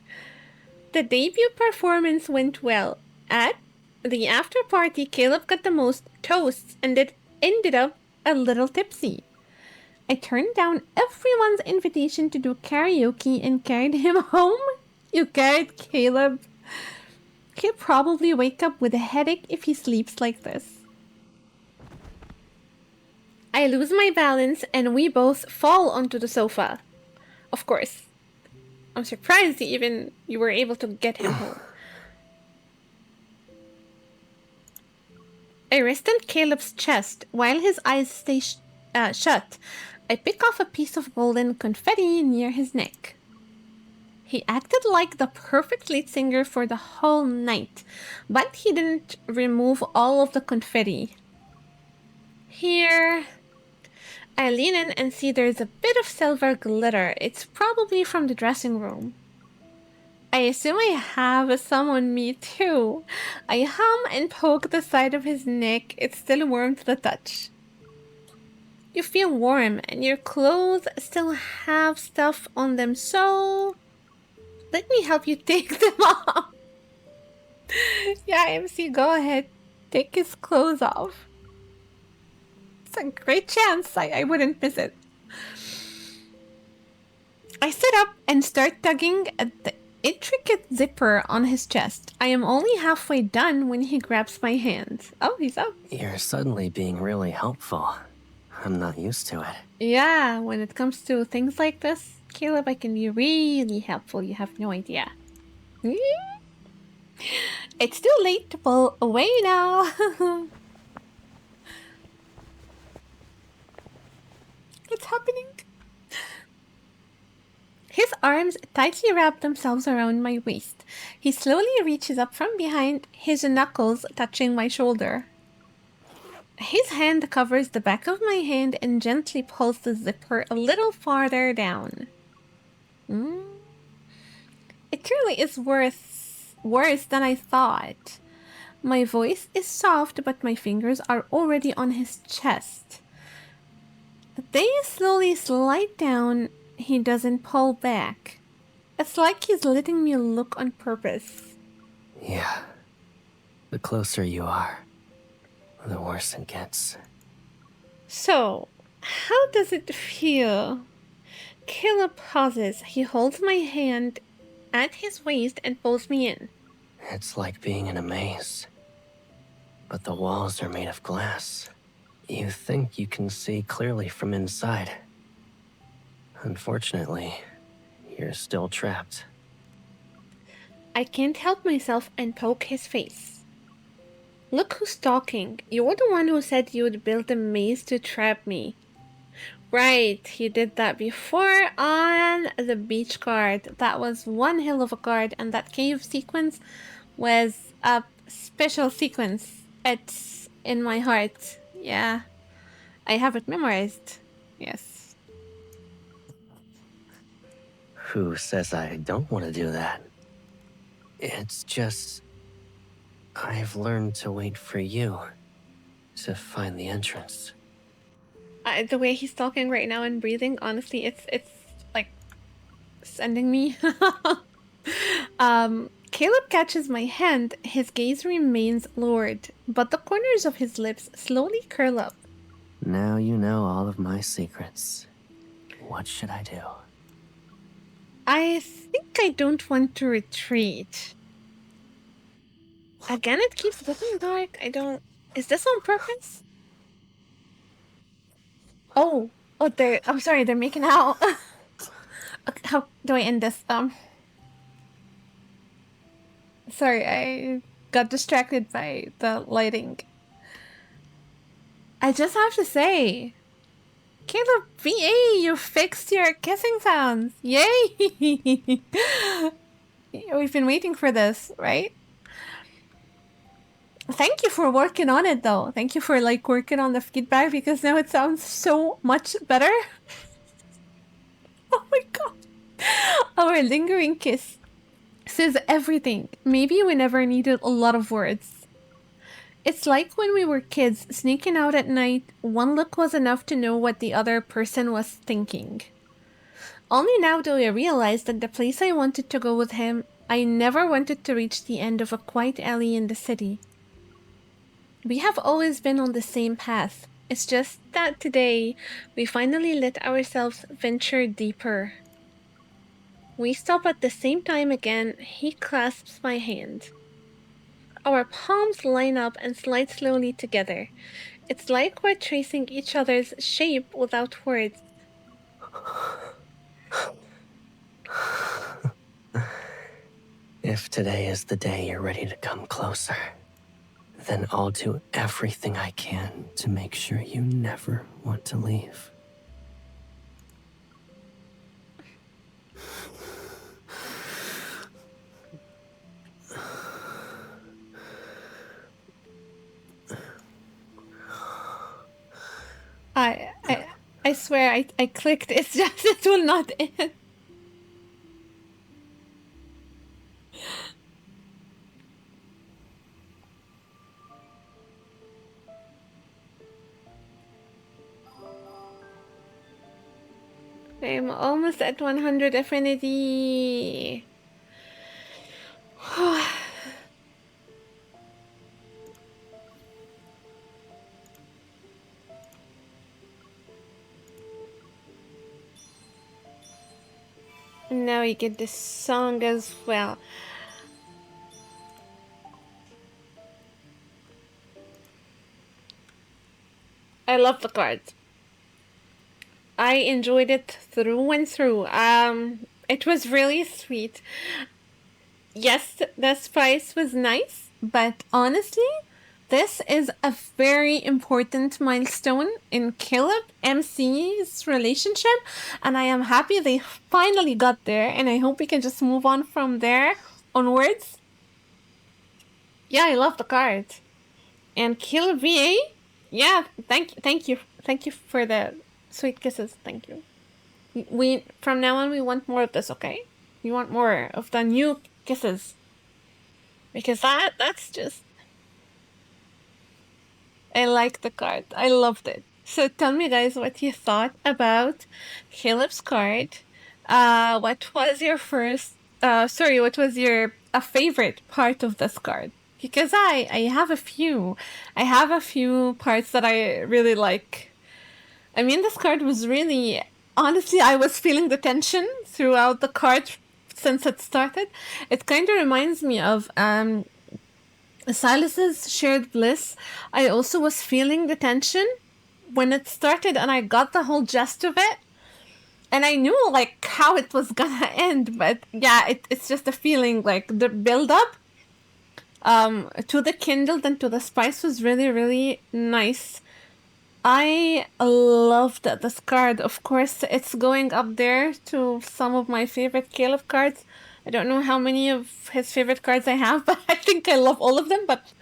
A: The debut performance went well. At the after party, Caleb got the most toasts and it ended up a little tipsy. I turned down everyone's invitation to do karaoke and carried him home. You carried Caleb? He'll probably wake up with a headache if he sleeps like this. I lose my balance and we both fall onto the sofa. Of course. I'm surprised even you were able to get him home. I rest on Caleb's chest while his eyes stay shut. I pick off a piece of golden confetti near his neck. He acted like the perfect lead singer for the whole night, but he didn't remove all of the confetti. Here, I lean in and see there's a bit of silver glitter. It's probably from the dressing room. I assume I have some on me too. I hum and poke the side of his neck. It's still warm to the touch. You feel warm and your clothes still have stuff on them, so let me help you take them off. Yeah, MC, go ahead. Take his clothes off. It's a great chance. I wouldn't miss it. I sit up and start tugging at the intricate zipper on his chest. I am only halfway done when he grabs my hand. Oh, he's up.
C: You're suddenly being really helpful. I'm not used to it.
A: Yeah, when it comes to things like this, Caleb, I can be really helpful. You have no idea. It's too late to pull away now. What's happening? His arms tightly wrap themselves around my waist. He slowly reaches up from behind, his knuckles touching my shoulder. His hand covers the back of my hand and gently pulls the zipper a little farther down. It truly is worse than I thought. My voice is soft, but my fingers are already on his chest. They slowly slide down. He doesn't pull back. It's like he's letting me look on purpose.
C: Yeah. The closer you are, the worse it gets.
A: So, how does it feel? Caleb pauses. He holds my hand at his waist and pulls me in.
C: It's like being in a maze. But the walls are made of glass. You think you can see clearly from inside. Unfortunately, you're still trapped.
A: I can't help myself and poke his face. Look who's talking. You're the one who said you would build a maze to trap me. Right, he did that before on the beach card. That was one hell of a card, and that cave sequence was a special sequence. It's in my heart. Yeah, I have it memorized. Yes.
C: Who says I don't want to do that? It's just... I've learned to wait for you to find the entrance.
A: The way he's talking right now and breathing, honestly, it's like sending me. Caleb catches my hand. His gaze remains lowered, but the corners of his lips slowly curl up.
C: Now you know all of my secrets. What should I do?
A: I think I don't want to retreat. Again, it keeps getting dark. I don't... Is this on purpose? Oh, I'm sorry, they're making out. Okay, how do I end this? Sorry, I got distracted by the lighting. I just have to say, Caleb VA, you fixed your kissing sounds. Yay! We've been waiting for this, right? Thank you for working on it, though. Thank you for, like, working on the feedback, because now it sounds so much better. Oh my god. Our lingering kiss says everything. Maybe we never needed a lot of words. It's like when we were kids, sneaking out at night, one look was enough to know what the other person was thinking. Only now do I realize that the place I wanted to go with him, I never wanted to reach the end of a quiet alley in the city. We have always been on the same path. It's just that today, we finally let ourselves venture deeper. We stop at the same time again. He clasps my hand. Our palms line up and slide slowly together. It's like we're tracing each other's shape without words.
C: If today is the day you're ready to come closer, then I'll do everything I can to make sure you never want to leave.
A: I swear I clicked. It's just it will not end. I'm almost at 100 affinity. Now you get this song as well. I love the cards. I enjoyed it through and through. It was really sweet. Yes, the spice was nice, but honestly, this is a very important milestone in Caleb MC's relationship, and I am happy they finally got there, and I hope we can just move on from there onwards. Yeah, I love the card. And Caleb VA, yeah, thank you for the sweet kisses. Thank you. We from now on we want more of this, okay? We want more of the new kisses. Because that's just... I like the card. I loved it. So tell me, guys, what you thought about Caleb's card. What was your what was your favorite part of this card? Because I have a few. I have a few parts that I really like. I mean, this card was really... Honestly, I was feeling the tension throughout the card since it started. It kind of reminds me of Silas's Shared Bliss. I also was feeling the tension when it started, and I got the whole gist of it. And I knew, like, how it was gonna end, but yeah, it's just a feeling, like, the build-up to the Kindled and to the Spice was really, really nice. I loved this card. Of course, it's going up there to some of my favorite Caleb cards. I don't know how many of his favorite cards I have, but I think I love all of them. But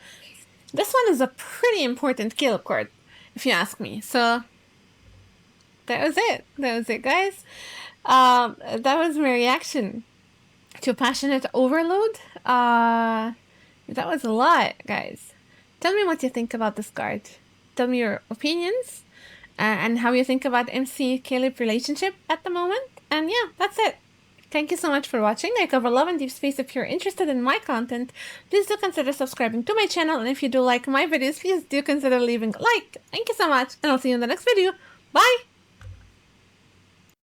A: this one is a pretty important Caleb card, if you ask me. So that was it. That was it, guys. That was my reaction to Passionate Overload. That was a lot, guys. Tell me what you think about this card. Tell me your opinions and how you think about MC Caleb relationship at the moment. And yeah, that's it. Thank you so much for watching. I cover love and deep space. If you're interested in my content, please do consider subscribing to my channel. And if you do like my videos, please do consider leaving a like. Thank you so much. And I'll see you in the next video. Bye!